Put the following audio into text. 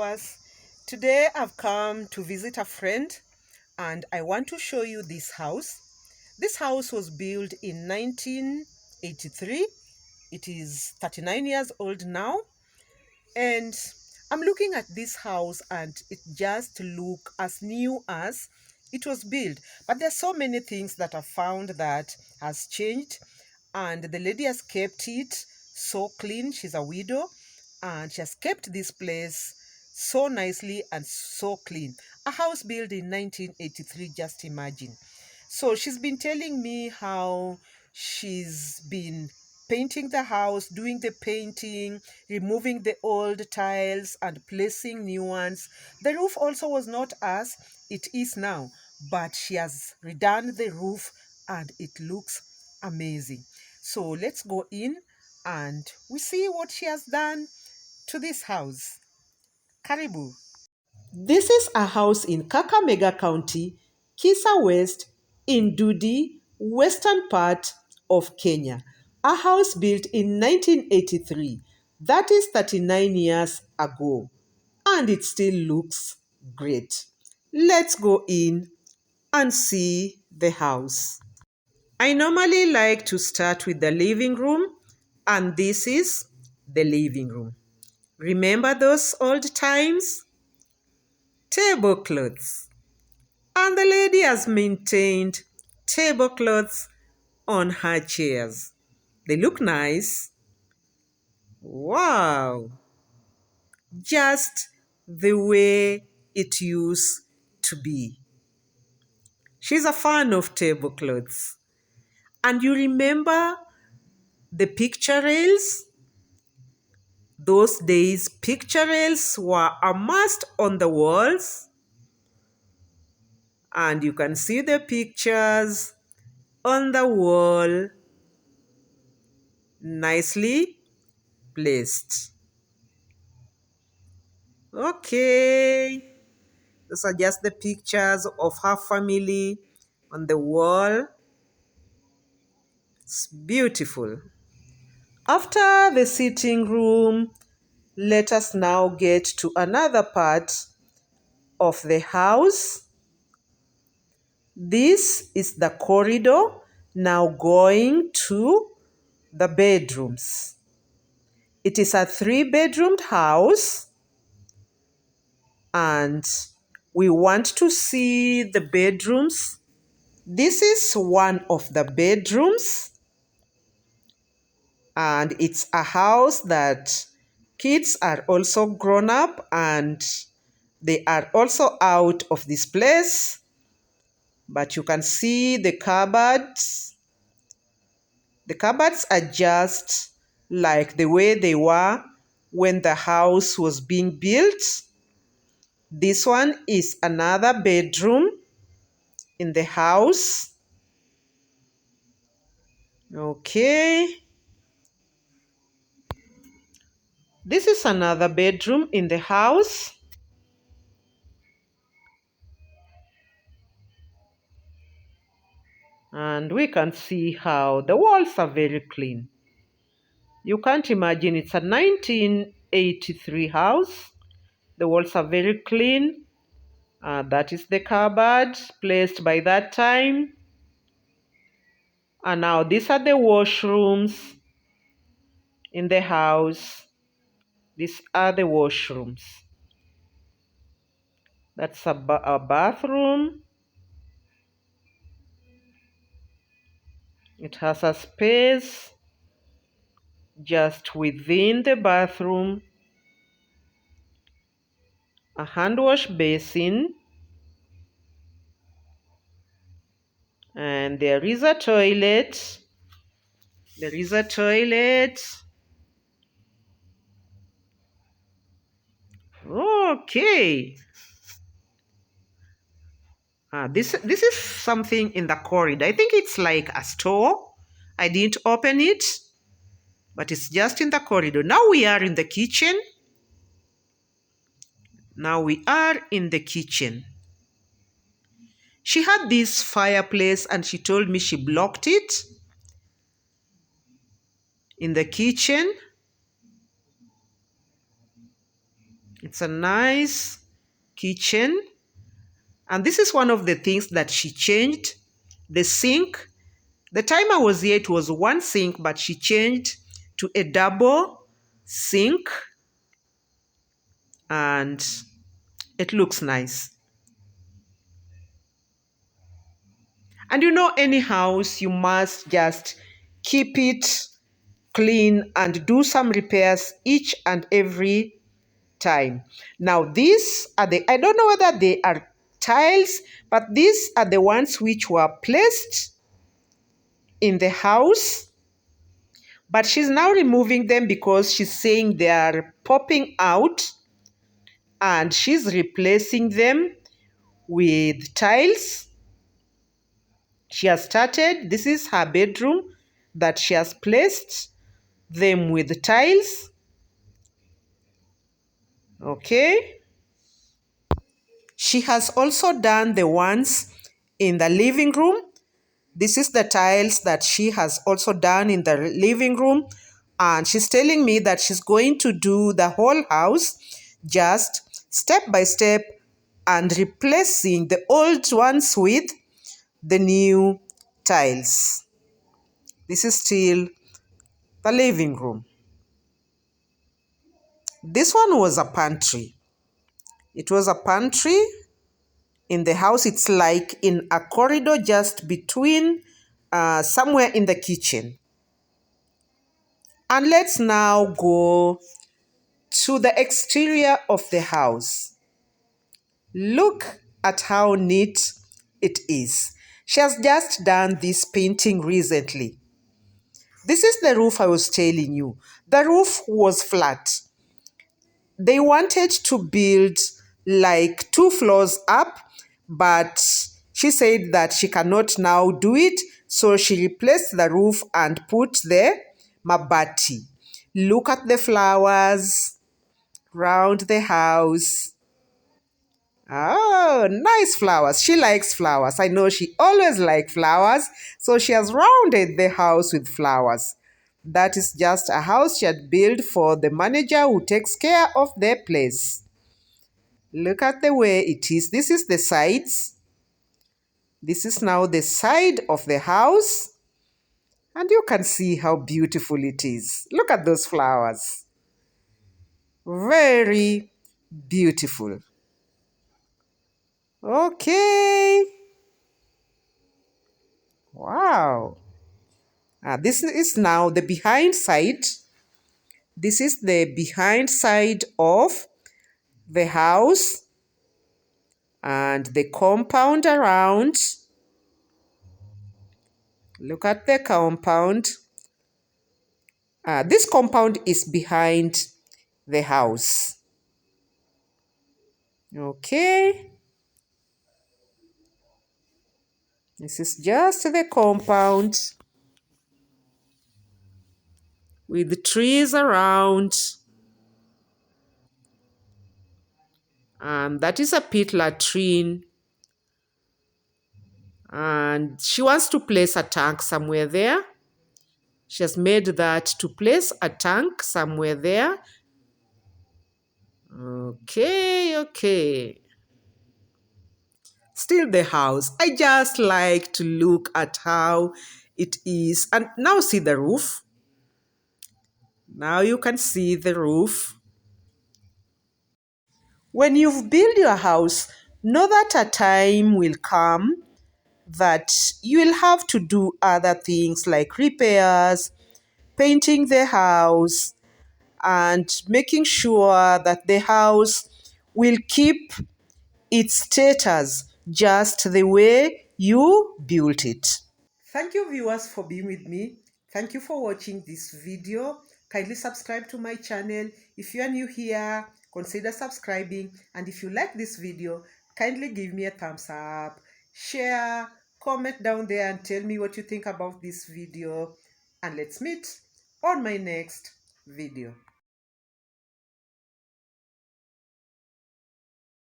viewers. Today I've come to visit a friend and I want to show you this house. This house was built in 1983. It is 39 years old now, and I'm looking at this house and it just look as new as it was built. But there's so many things that I found that has changed, and the lady has kept it so clean. She's a widow and she has kept this place so nicely and so clean. A house built in 1983, just imagine. So she's been telling me how she's been painting the house, doing the painting, removing the old tiles and placing new ones. The roof also was not as it is now, but she has redone the roof and it looks amazing. So let's go in and we see what she has done to this house. Karibu. This is a house in Kakamega County, Kisa West, in Dudi, western part of Kenya. A house built in 1983, that is 39 years ago, and it still looks great. Let's go in and see the house. I normally like to start with the living room, and this is the living room. Remember those old times? Tablecloths. And the lady has maintained tablecloths on her chairs. They look nice. Wow! Just the way it used to be. She's a fan of tablecloths. And you remember the picture rails? Those days, picture rails were a must on the walls. And you can see the pictures on the wall, nicely placed. Okay, those are just the pictures of her family on the wall. It's beautiful. After the sitting room, let us now get to another part of the house. This is the corridor now going to the bedrooms. It is a 3-bedroomed house, and we want to see the bedrooms. This is one of the bedrooms, and it's a house that kids are also grown up and they are also out of this place. But you can see the cupboards. The cupboards are just like the way they were when the house was being built. This one is another bedroom in the house. Okay. This is another bedroom in the house. And we can see how the walls are very clean. You can't imagine, it's a 1983 house. The walls are very clean. That is the cupboard placed by that time. And now these are the washrooms in the house. These are the washrooms. That's a bathroom. It has a space just within the bathroom, a hand wash basin, and there is a toilet. There is a toilet. Okay. This is something in the corridor. I think it's like a store. I didn't open it, but it's just in the corridor. Now we are in the kitchen. Now we are in the kitchen. She had this fireplace and she told me she blocked it in the kitchen. It's a nice kitchen. And this is one of the things that she changed. The sink. The time I was here, it was one sink, but she changed to a double sink. And it looks nice. And you know, any house, you must just keep it clean and do some repairs each and every time. Now, these are I don't know whether they are tiles, but these are the ones which were placed in the house. But she's now removing them because she's saying they are popping out, and she's replacing them with tiles. She has started, this is her bedroom that she has placed them with tiles. Okay. She has also done the ones in the living room. This is the tiles that she has also done in the living room. And she's telling me that she's going to do the whole house just step by step and replacing the old ones with the new tiles. This is still the living room. This one was a pantry. It was a pantry in the house. It's like in a corridor just between somewhere in the kitchen. And let's now go to the exterior of the house. Look at how neat it is. She has just done this painting recently. This is the roof I was telling you. The roof was flat. They wanted to build like 2 floors up, but she said that she cannot now do it, so she replaced the roof and put the mabati. Look at the flowers round the house. Oh, nice flowers. She likes flowers. I know she always likes flowers, so she has rounded the house with flowers. That is just a house she had built for the manager who takes care of their place. Look at the way it is. This is the sides. This is now the side of the house. And you can see how beautiful it is. Look at those flowers. Very beautiful. Okay. Wow. This is now the behind side. This is the behind side of the house and the compound around. Look at the compound. This compound is behind the house. Okay. This is just the compound with the trees around. And that is a pit latrine. And she wants to place a tank somewhere there. She has made that to place a tank somewhere there. Okay. Still the house. I just like to look at how it is. And now see the roof. Now you can see the roof. When you've built your house, know that a time will come that you will have to do other things like repairs, painting the house, and making sure that the house will keep its status just the way you built it. Thank you, viewers, for being with me. Thank you for watching this video. Kindly subscribe to my channel. If you are new here, consider subscribing. And if you like this video, kindly give me a thumbs up, share, comment down there and tell me what you think about this video. And let's meet on my next video.